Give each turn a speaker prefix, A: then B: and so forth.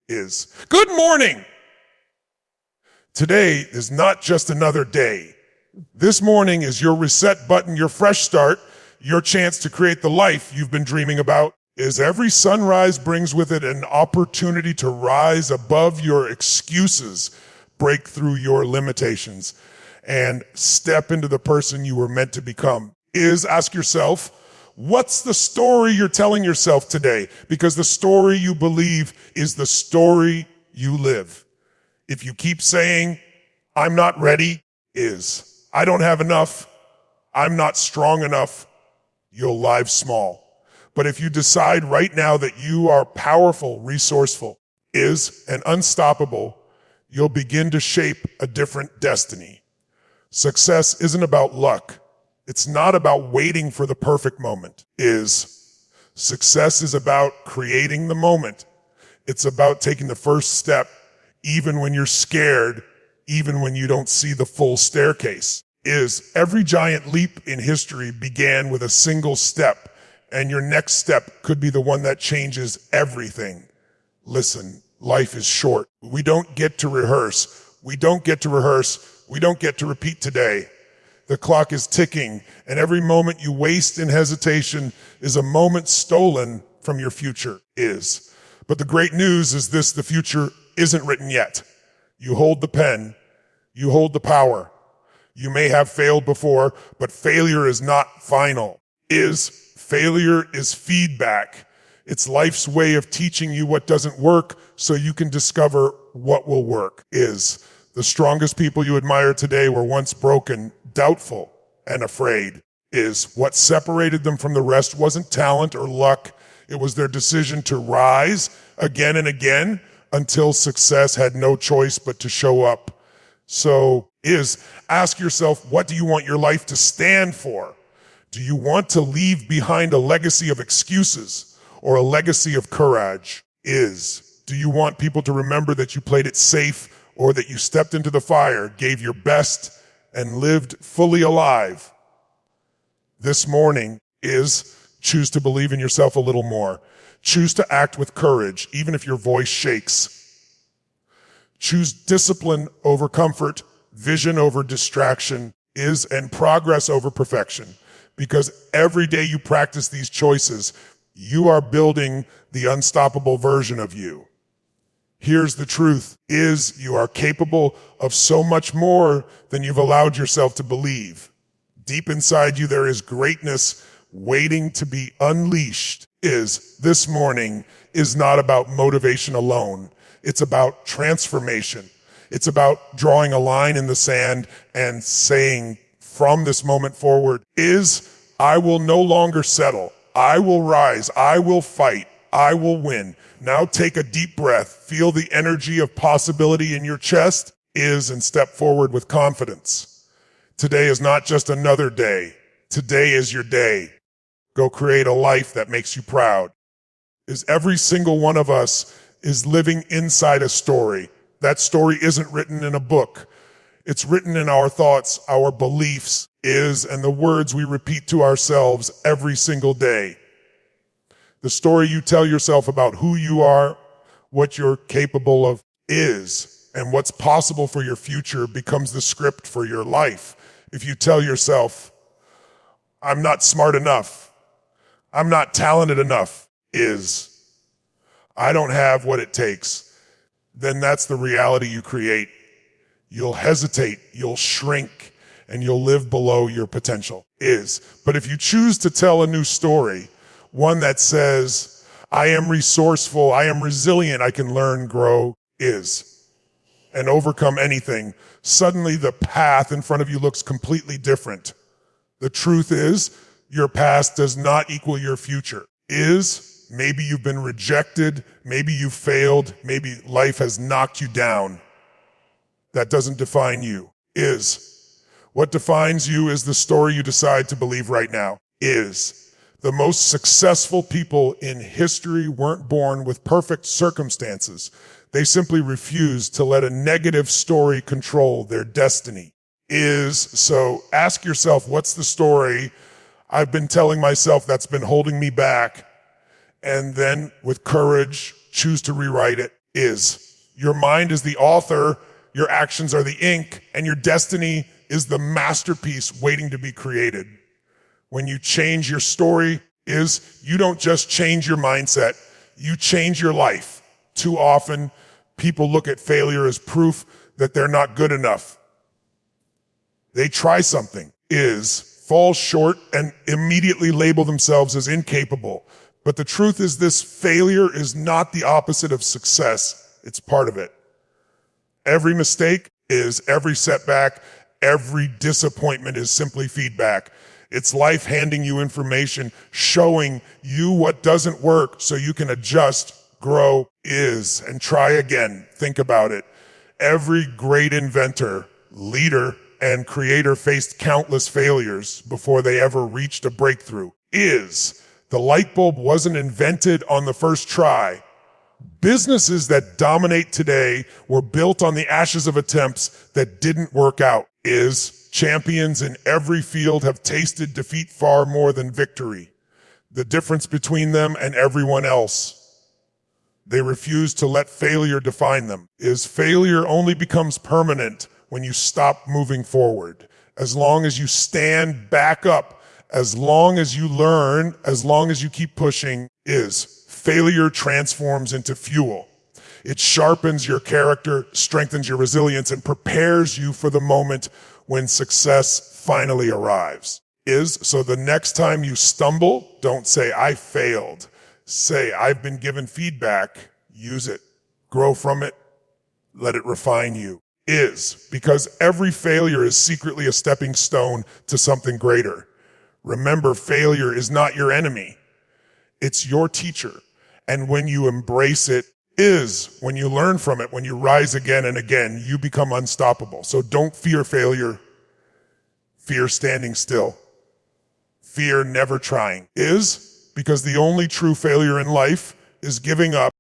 A: is. Good morning! Today is not just another day. This morning is your reset button, your fresh start, your chance to create the life you've been dreaming about. Is every sunrise brings with it an opportunity to rise above your excuses, break through your limitations, and step into the person you were meant to become. Ask yourself, what's the story you're telling yourself today? Because the story you believe is the story you live. If you keep saying, I'm not ready, I don't have enough, I'm not strong enough, you'll live small. But if you decide right now that you are powerful, resourceful, and unstoppable, you'll begin to shape a different destiny. Success isn't about luck. It's not about waiting for the perfect moment. Success is about creating the moment. It's about taking the first step, even when you're scared, even when you don't see the full staircase. Every giant leap in history began with a single step, and your next step could be the one that changes everything. Listen, life is short. We don't get to rehearse. We don't get to repeat today. The clock is ticking, and every moment you waste in hesitation is a moment stolen from your future. But the great news is this: the future isn't written yet. You hold the pen. You hold the power. You may have failed before, but failure is not final. Failure is feedback. It's life's way of teaching you what doesn't work so you can discover what will work. The strongest people you admire today were once broken, doubtful, and afraid. What separated them from the rest wasn't talent or luck. It was their decision to rise again and again until success had no choice but to show up. So ask yourself, what do you want your life to stand for? Do you want to leave behind a legacy of excuses or a legacy of courage? Do you want people to remember that you played it safe, or that you stepped into the fire, gave your best, and lived fully alive? This morning choose to believe in yourself a little more. Choose to act with courage, even if your voice shakes. Choose discipline over comfort, vision over distraction, and progress over perfection. Because every day you practice these choices, you are building the unstoppable version of you. Here's the truth, you are capable of so much more than you've allowed yourself to believe. Deep inside you, there is greatness waiting to be unleashed. This morning is not about motivation alone. It's about transformation. It's about drawing a line in the sand and saying, from this moment forward, I will no longer settle. I will rise. I will fight. I will win. Now take a deep breath. Feel the energy of possibility in your chest, and step forward with confidence. Today is not just another day. Today is your day. Go create a life that makes you proud. Every single one of us is living inside a story. That story isn't written in a book. It's written in our thoughts, our beliefs, and the words we repeat to ourselves every single day. The story you tell yourself about who you are, what you're capable of and what's possible for your future becomes the script for your life. If you tell yourself, I'm not smart enough, I'm not talented enough, I don't have what it takes, then that's the reality you create. You'll hesitate, you'll shrink, and you'll live below your potential. But if you choose to tell a new story, one that says, I am resourceful, I am resilient, I can learn, grow, and overcome anything, suddenly the path in front of you looks completely different. The truth is, your past does not equal your future. Maybe you've been rejected, maybe you failed, maybe life has knocked you down. That doesn't define you. What defines you is the story you decide to believe right now. The most successful people in history weren't born with perfect circumstances. They simply refused to let a negative story control their destiny. So ask yourself, what's the story I've been telling myself that's been holding me back? And then with courage, choose to rewrite it. is. Your mind is the author, your actions are the ink, and your destiny is the masterpiece waiting to be created. When you change your story, you don't just change your mindset, you change your life. Too often, people look at failure as proof that they're not good enough. They try something, fall short, and immediately label themselves as incapable. But the truth is this: failure is not the opposite of success, it's part of it. Every mistake every setback, every disappointment is simply feedback. It's life handing you information, showing you what doesn't work so you can adjust, grow, and try again. Think about it. Every great inventor, leader, and creator faced countless failures before they ever reached a breakthrough. The light bulb wasn't invented on the first try. Businesses that dominate today were built on the ashes of attempts that didn't work out. Champions in every field have tasted defeat far more than victory. The difference between them and everyone else: they refuse to let failure define them. Failure only becomes permanent when you stop moving forward. As long as you stand back up, as long as you learn, as long as you keep pushing, failure transforms into fuel. It sharpens your character, strengthens your resilience, and prepares you for the moment when success finally arrives. So the next time you stumble, don't say, "I failed." Say, "I've been given feedback." Use it. Grow from it. Let it refine you. Because every failure is secretly a stepping stone to something greater. Remember, failure is not your enemy. It's your teacher. And when you embrace it, when you learn from it, when you rise again and again, you become unstoppable. So don't fear failure. Fear standing still. Fear never trying. Because the only true failure in life is giving up.